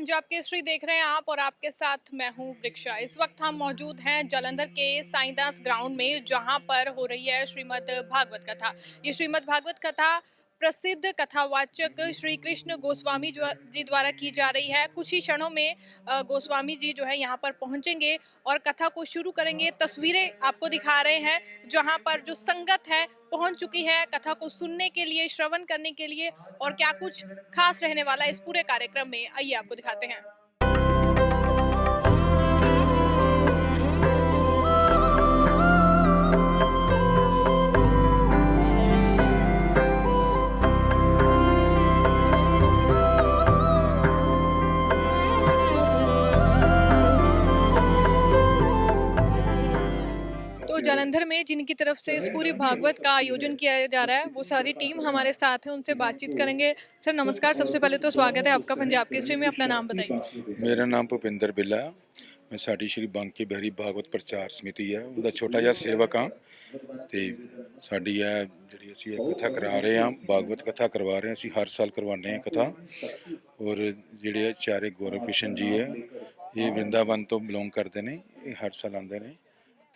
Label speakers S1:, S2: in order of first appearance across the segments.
S1: पंजाब केसरी देख रहे हैं आप और आपके साथ मैं हूं वृक्षा। इस वक्त हम मौजूद हैं जालंधर के साईदास ग्राउंड में, जहां पर हो रही है श्रीमद् भागवत कथा। ये श्रीमद् भागवत कथा प्रसिद्ध कथावाचक श्री कृष्ण गोस्वामी जी द्वारा की जा रही है। कुछ ही क्षणों में गोस्वामी जी जो है यहाँ पर पहुंचेंगे और कथा को शुरू करेंगे। तस्वीरें आपको दिखा रहे हैं जहाँ पर जो संगत है पहुंच चुकी है कथा को सुनने के लिए, श्रवण करने के लिए। और क्या कुछ खास रहने वाला है इस पूरे कार्यक्रम में, आइए आपको दिखाते हैं। तो जालंधर में जिनकी तरफ से इस पूरी भागवत का आयोजन किया जा रहा है, वो सारी टीम हमारे साथ है, उनसे बातचीत करेंगे। सर नमस्कार, सबसे पहले तो स्वागत है आपका पंजाब केसरी में। अपना नाम बताइए।
S2: मेरा नाम भुपिंदर बिल्ला है। मैं साड़ी श्री बांके बिहारी भागवत प्रचार ਸਮਿਤੀ है उनका छोटा ਜਿਹਾ ਸੇਵਕ ਹਾਂ ਤੇ ਸਾਡੀ ਇਹ ਜਿਹੜੀ ਅਸੀਂ ਇਹ ਕਥਾ ਕਰਾ ਰਹੇ ਹਾਂ, भागवत कथा करवा रहे हैं। ਅਸੀਂ हर साल करवाने हैं कथा। और ਜਿਹੜੇ ਆਚਾर्य ਗੌਰਵ ਕ੍ਰਿਸ਼ਨ ਜੀ ਹੈ, ਇਹ ਵਰਿੰਦਾਵਨ ਤੋਂ ਬਿਲੋਂਗ ਕਰਦੇ ਨੇ। ਇਹ ਹਰ ਸਾਲ ਆਉਂਦੇ ਨੇ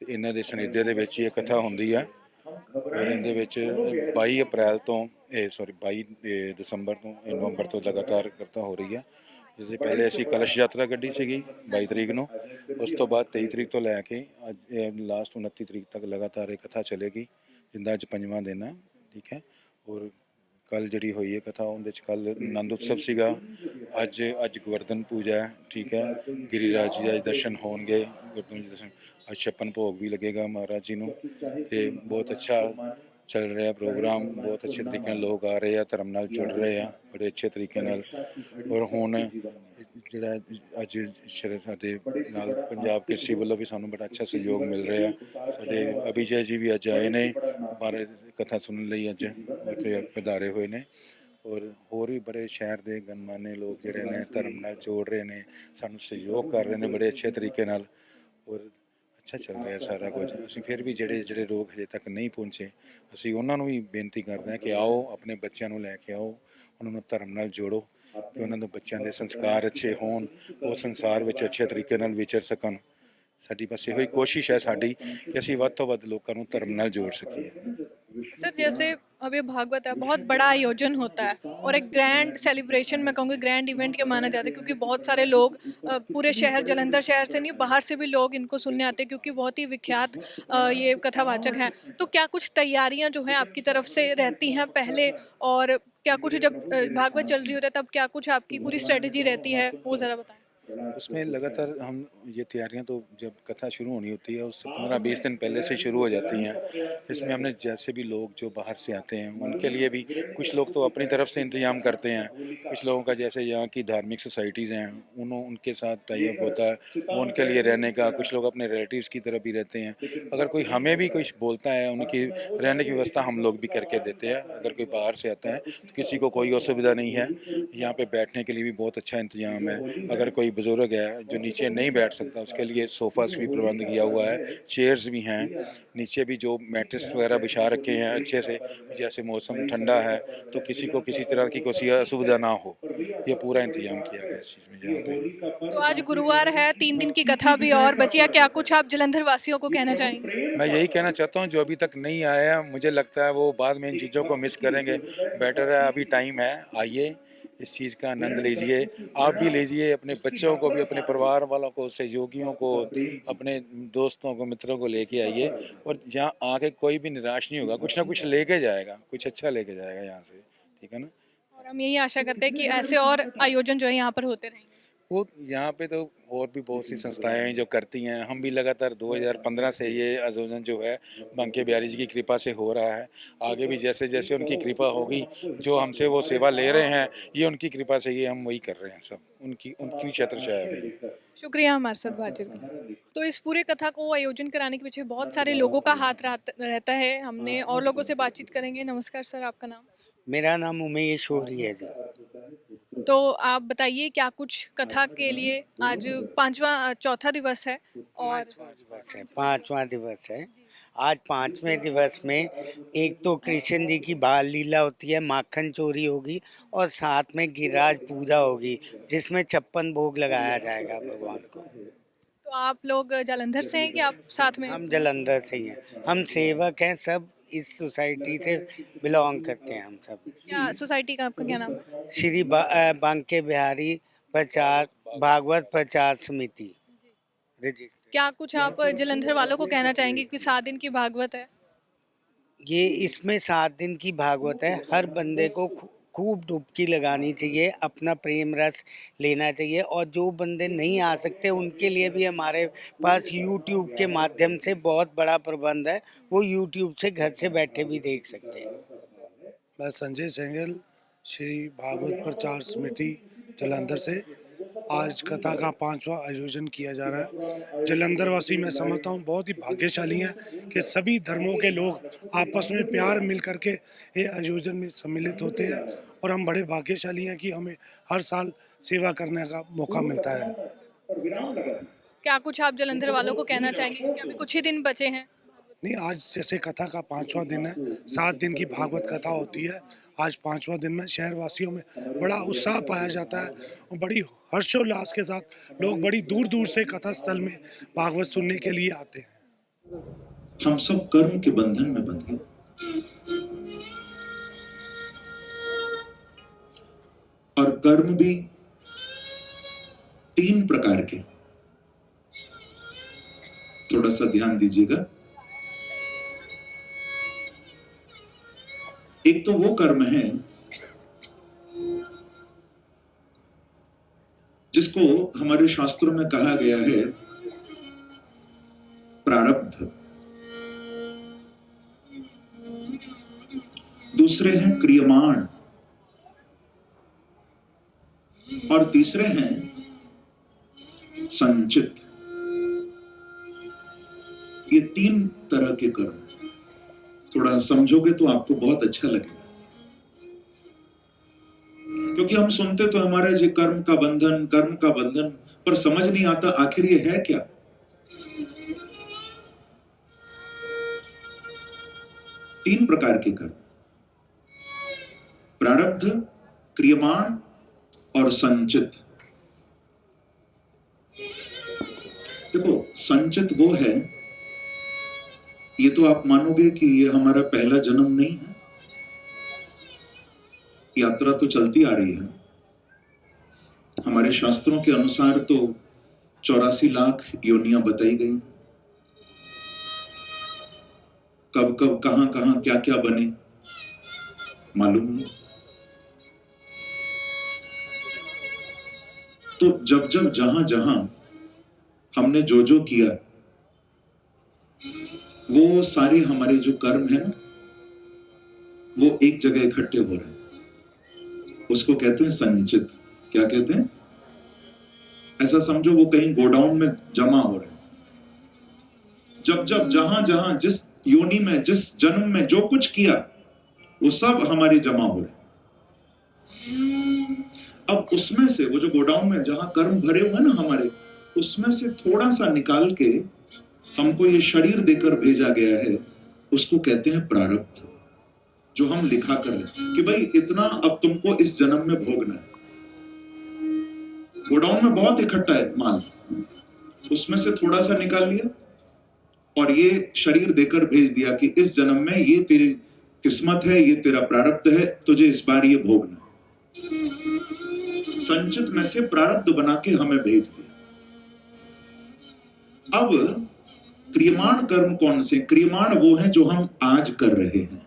S2: ਤੇ ਇਹਨਾਂ ਦੇ ਸਨਿਧਿ ਦੇ ਵਿੱਚ ਇਹ ਕਥਾ ਹੁੰਦੀ ਹੈ। ਔਰ ਇਹਦੇ ਵਿੱਚ 22 ਅਪ੍ਰੈਲ ਤੋਂ 22 ਦਸੰਬਰ ਤੋਂ ਨਵੰਬਰ ਤੋਂ ਲਗਾਤਾਰ ਕਥਾ ਹੋ ਰਹੀ ਹੈ। ਜਿਸ ਪਹਿਲੇ ਅਸੀਂ ਕਲਸ਼ ਯਾਤਰਾ ਕੱਢੀ ਸੀਗੀ 22 ਤਰੀਕ ਨੂੰ, ਉਸ ਤੋਂ ਬਾਅਦ 23 ਤਰੀਕ ਤੋਂ ਲੈ ਕੇ ਅੱਜ ਲਾਸਟ 29 ਤਰੀਕ ਤੱਕ ਲਗਾਤਾਰ ਇਹ ਕਥਾ ਚੱਲੇਗੀ, ਜਿੰਦਾ ਅੱਜ 5ਵਾਂ ਦਿਨ ਹੈ। ਠੀਕ ਹੈ। ਔਰ ਕੱਲ ਜਿਹੜੀ ਹੋਈ ਹੈ ਕਥਾ, ਉਹਦੇ 'ਚ ਕੱਲ ਆਨੰਦ ਉਤਸਵ ਸੀਗਾ। ਅੱਜ ਗੋਵਰਧਨ ਪੂਜਾ ਹੈ। ਠੀਕ ਹੈ। ਗਿਰੀਰਾਜ ਜੀ ਦੇ ਦਰਸ਼ਨ ਹੋਣਗੇ। ਗੋਵਰਧਨ ਜੀ ਦਰਸ਼ਨ ਅੱਜ ਛਪਨ ਭੋਗ ਵੀ ਲੱਗੇਗਾ ਮਹਾਰਾਜ ਜੀ ਨੂੰ। ਤੇ ਬਹੁਤ ਅੱਛਾ ਚੱਲ ਰਿਹਾ ਪ੍ਰੋਗਰਾਮ। ਬਹੁਤ ਅੱਛੇ ਤਰੀਕੇ ਨਾਲ ਲੋਕ ਆ ਰਹੇ ਆ, ਧਰਮ ਨਾਲ ਜੁੜ ਰਹੇ ਆ ਬੜੇ ਅੱਛੇ ਤਰੀਕੇ ਨਾਲ। ਔਰ ਹੁਣ ਜਿਹੜਾ ਅੱਜ ਸਾਡੇ ਨਾਲ ਪੰਜਾਬ ਕੇਸਰੀ ਵੱਲੋਂ ਵੀ ਸਾਨੂੰ ਬੜਾ ਅੱਛਾ ਸਹਿਯੋਗ ਮਿਲ ਰਿਹਾ। ਸਾਡੇ ਅਭਿਜੇ ਜੀ ਵੀ ਅੱਜ ਆਏ ਨੇ ਮਹਾਰਾਜ ਕਥਾ ਸੁਣਨ ਲਈ, ਅੱਜ ਉੱਥੇ ਪਧਾਰੇ ਹੋਏ ਨੇ। ਔਰ ਹੋਰ ਵੀ ਬੜੇ ਸ਼ਹਿਰ ਦੇ ਗਣਮਾਨੇ ਲੋਕ ਜਿਹੜੇ ਨੇ ਧਰਮ ਨਾਲ ਜੋੜ ਰਹੇ ਨੇ, ਸਾਨੂੰ ਸਹਿਯੋਗ ਕਰ ਰਹੇ ਨੇ ਬੜੇ ਅੱਛੇ ਤਰੀਕੇ ਨਾਲ। ਔਰ ਅੱਛਾ ਚੱਲ ਰਿਹਾ ਸਾਰਾ ਕੁਝ। ਅਸੀਂ ਫਿਰ ਵੀ ਜਿਹੜੇ ਲੋਕ ਹਜੇ ਤੱਕ ਨਹੀਂ ਪਹੁੰਚੇ, ਅਸੀਂ ਉਹਨਾਂ ਨੂੰ ਵੀ ਬੇਨਤੀ ਕਰਦੇ ਹਾਂ ਕਿ ਆਓ, ਆਪਣੇ ਬੱਚਿਆਂ ਨੂੰ ਲੈ ਕੇ ਆਓ, ਉਹਨਾਂ ਨੂੰ ਧਰਮ ਨਾਲ ਜੋੜੋ ਕਿ ਉਹਨਾਂ ਦੇ ਬੱਚਿਆਂ ਦੇ ਸੰਸਕਾਰ ਅੱਛੇ ਹੋਣ, ਉਹ ਸੰਸਾਰ ਵਿੱਚ ਅੱਛੇ ਤਰੀਕੇ ਨਾਲ ਵਿਚਰ ਸਕਣ। ਸਾਡੀ ਬਸ ਇਹੋ ਹੀ ਕੋਸ਼ਿਸ਼ ਹੈ ਸਾਡੀ ਕਿ ਅਸੀਂ ਵੱਧ ਤੋਂ ਵੱਧ ਲੋਕਾਂ ਨੂੰ ਧਰਮ ਨਾਲ ਜੋੜ ਸਕੀਏ।
S1: सर जैसे अब ये भागवत है, बहुत बड़ा आयोजन होता है और एक ग्रैंड सेलिब्रेशन, मैं कहूँगी ग्रैंड इवेंट के माना जाता है, क्योंकि बहुत सारे लोग पूरे शहर, जालंधर शहर से नहीं बाहर से भी लोग इनको सुनने आते हैं, क्योंकि बहुत ही विख्यात ये कथावाचक हैं। तो क्या कुछ तैयारियां जो हैं आपकी तरफ से रहती हैं पहले, और क्या कुछ जब भागवत चल रही होता है तब क्या कुछ आपकी पूरी स्ट्रेटेजी रहती है, वो ज़रा बताएं।
S2: उसमें लगातार हम ये तैयारियां तो जब कथा शुरू होनी होती है उससे 15-20 दिन पहले से शुरू हो जाती हैं। इसमें हमने जैसे भी लोग जो बाहर से आते हैं उनके लिए भी कुछ लोग तो अपनी तरफ से इंतज़ाम करते हैं। कुछ लोगों का जैसे यहाँ की धार्मिक सोसाइटीज़ हैं उनके साथ टाई अप होता है, वो उनके लिए रहने का। कुछ लोग अपने रिलेटिव्स की तरफ भी रहते हैं। अगर कोई हमें भी कुछ बोलता है, उनकी रहने की व्यवस्था हम लोग भी करके देते हैं। अगर कोई बाहर से आता है तो किसी को कोई असुविधा नहीं है। यहाँ पे बैठने के लिए भी बहुत अच्छा इंतजाम है। अगर कोई बुजुर्ग है जो नीचे नहीं बैठ सकता, उसके लिए सोफ़ास भी प्रबंध किया हुआ है, चेयर्स भी हैं। नीचे भी जो मैट्रेस वगैरह बिछा रखे हैं अच्छे से, जैसे मौसम ठंडा है तो किसी को किसी तरह की कोई असुविधा ना हो, ये पूरा इंतजाम किया गया इस चीज़ में। यहाँ पे
S1: तो आज गुरुवार है, 3 दिन की कथा भी और बची है, क्या कुछ आप जालंधर वासियों को कहना चाहेंगे?
S2: मैं यही कहना चाहता हूँ, जो अभी तक नहीं आया है, मुझे लगता है वो बाद में इन चीज़ों को मिस करेंगे। बेटर है अभी टाइम है, आइए, इस चीज़ का आनंद लीजिए। आप भी लीजिए, अपने बच्चों को भी, अपने परिवार वालों को, सहयोगियों को, अपने दोस्तों को, मित्रों को लेके आइए। और यहाँ आके कोई भी निराश नहीं होगा, कुछ ना कुछ लेके जाएगा, कुछ अच्छा लेके जाएगा यहाँ से। ठीक है ना।
S1: और हम यही आशा करते हैं कि ऐसे और आयोजन जो है यहाँ पर होते रहेंगे।
S2: वो यहाँ पे तो और भी बहुत सी संस्थाएं हैं जो करती हैं। हम भी लगातार 2015 से ये आयोजन जो है बांके बिहारी जी की कृपा से हो रहा है। आगे भी जैसे जैसे उनकी कृपा होगी, जो हमसे वो सेवा ले रहे हैं, ये उनकी कृपा से ये हम वही कर रहे हैं सब, उनकी छत्रछाया में।
S1: शुक्रिया हमारे साथ बातचीत करने के लिए। तो इस पूरे कथा को आयोजन कराने के पीछे बहुत सारे लोगों का हाथ रहता है। हमने और लोगों से बातचीत करेंगे। नमस्कार सर, आपका नाम?
S3: मेरा नाम उमेश होरी है जी।
S1: तो आप बताइए क्या कुछ कथा के लिए आज चौथा दिवस है और
S3: पांचवा दिवस है। आज पांचवें दिवस में एक तो कृष्ण जी की बाल लीला होती है, माखन चोरी होगी और साथ में गिरिराज पूजा होगी जिसमें 56 भोग लगाया जाएगा भगवान को।
S1: तो आप लोग जालंधर से हैं कि आप साथ में?
S3: हम जलंधर से ही हैं, हम सेवक हैं, सब इस सोसाइटी से बिलोंग करते हैं हम सब।
S1: क्या सोसाइटी का आपका क्या नाम है?
S3: श्री बांके बिहारी प्रचार भागवत प्रचार समिति रजिस्टर।
S1: क्या कुछ आप जलंधर वालों को कहना चाहेंगे कि 7 दिन की भागवत है?
S3: ये इसमें 7 दिन की भागवत है। हर बंदे को खूब डुबकी लगानी चाहिए, अपना प्रेम रस लेना चाहिए और जो बंदे नहीं आ सकते उनके लिए भी हमारे पास YouTube के माध्यम से बहुत बड़ा प्रबंध है, वो YouTube से घर से बैठे भी देख सकते हैं।
S4: मैं संजय सेंगल, श्री भागवत प्रचार समिति जलंधर से। आज कथा का 5वां आयोजन किया जा रहा है। जलंधर वासी मैं समझता हूँ बहुत ही भाग्यशाली हैं कि सभी धर्मों के लोग आपस में प्यार मिल करके ये आयोजन में सम्मिलित होते हैं और हम बड़े भाग्यशाली हैं कि हमें हर साल सेवा करने का मौका मिलता है।
S1: क्या कुछ आप जलंधर वालों को कहना चाहेंगे क्योंकि अभी कुछ ही दिन बचे हैं?
S4: नहीं, आज जैसे कथा का 5वां दिन है, 7 दिन की भागवत कथा होती है। आज 5वां दिन में शहर वासियों में बड़ा उत्साह पाया जाता है और बड़ी हर्षोल्लास के साथ लोग बड़ी दूर दूर से कथा स्थल में भागवत सुनने के लिए आते हैं।
S5: हम सब कर्म के बंधन में बंध गए और कर्म भी 3 प्रकार के। थोड़ा सा ध्यान दीजिएगा। एक तो वो कर्म है जिसको हमारे शास्त्रों में कहा गया है प्रारब्ध। दूसरे हैं क्रियमाण और तीसरे हैं संचित। ये 3 तरह के कर्म। थोड़ा समझोगे तो आपको बहुत अच्छा लगेगा, क्योंकि हम सुनते तो हमारा ये कर्म का बंधन, पर समझ नहीं आता आखिर ये है क्या। तीन प्रकार के कर्म, प्रारब्ध, क्रियमाण और संचित। देखो, संचित वो है, ये तो आप मानोगे कि ये हमारा पहला जन्म नहीं है, यात्रा तो चलती आ रही है। हमारे शास्त्रों के अनुसार तो 84 लाख योनियां बताई गई। कब कब कहां कहां क्या क्या बने मालूम नहीं। तो जब जब जहां जहां हमने जो जो किया, वो सारे हमारे जो कर्म है ना, वो एक जगह इकट्ठे हो रहे हैं। उसको कहते हैं संचित। क्या कहते हैं? ऐसा समझो वो कहीं गोडाउन में जमा हो रहे हैं। जब जब जहां जहां जिस योनि में, जिस जन्म में जो कुछ किया, वो सब हमारे जमा हो रहे हैं। अब उसमें से वो जो गोडाउन में जहां कर्म भरे हुए हैं ना हमारे, उसमें से थोड़ा सा निकाल के हमको ये शरीर देकर भेजा गया है, उसको कहते हैं प्रारब्ध। जो हम लिखा कर रहे कि भाई इतना अब तुमको इस जन्म में भोगना है। गोडाउन में बहुत इकट्ठा है माल, उसमें से थोड़ा सा निकाल लिया और ये शरीर देकर भेज दिया कि इस जन्म में ये तेरी किस्मत है, ये तेरा प्रारब्ध है, तुझे इस बार ये भोगना। संचित में से प्रारब्ध बना के हमें भेज दिया। अब क्रियमाण कर्म कौन से? क्रियमाण वो हैं जो हम आज कर रहे हैं।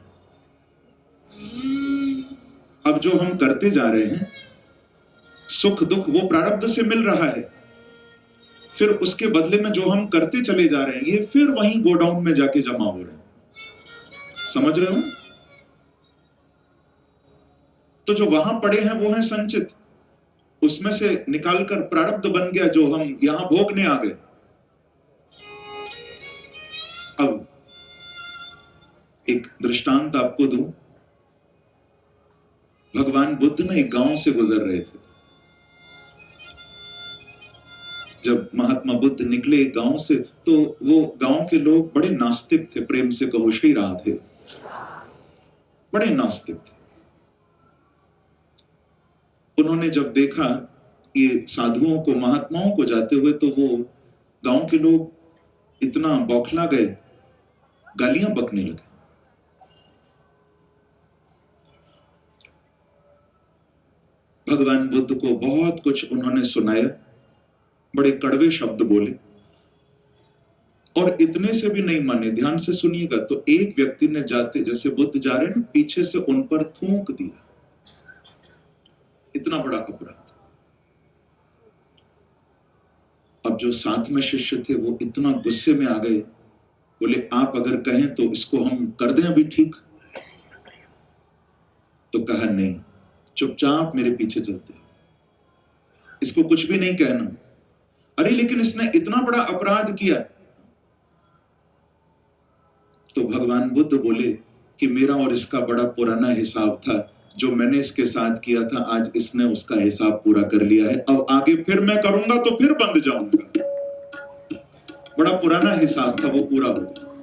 S5: अब जो हम करते जा रहे हैं, सुख दुख वो प्रारब्ध से मिल रहा है। फिर उसके बदले में जो हम करते चले जा रहे हैं, ये फिर वहीं गोडाउन में जाके जमा हो रहे हैं। समझ रहे हो? तो जो वहां पड़े हैं वो हैं संचित। उसमें से निकालकर प्रारब्ध बन गया जो हम यहां भोगने आ गए। अब एक दृष्टांत आपको दूं। भगवान बुद्ध ना एक गांव से गुजर रहे थे। जब महात्मा बुद्ध निकले गांव से तो वो गांव के लोग बड़े नास्तिक थे, प्रेम से कहो श्री राधे, बड़े नास्तिक थे। उन्होंने जब देखा ये साधुओं को, महात्माओं को जाते हुए, तो वो गांव के लोग इतना बौखला गए, गालियां बकने लगे। भगवान बुद्ध को बहुत कुछ उन्होंने सुनाया, बड़े कड़वे शब्द बोले, और इतने से भी नहीं माने। ध्यान से सुनिएगा। तो एक व्यक्ति ने जाते, जैसे बुद्ध जा रहे हैं, पीछे से उन पर थूक दिया। इतना बड़ा अपराध। अब जो साथ में शिष्य थे वो इतना गुस्से में आ गए, बोले आप अगर कहें तो इसको हम कर दें अभी ठीक। तो कहा नहीं, चुपचाप मेरे पीछे चलते, इसको कुछ भी नहीं कहना। अरे लेकिन इसने इतना बड़ा अपराध किया। तो भगवान बुद्ध बोले कि मेरा और इसका बड़ा पुराना हिसाब था, जो मैंने इसके साथ किया था आज इसने उसका हिसाब पूरा कर लिया है, अब आगे फिर मैं करूंगा तो फिर बंद जाऊंगा। बड़ा पुराना हिसाब था, वो पूरा हो गया।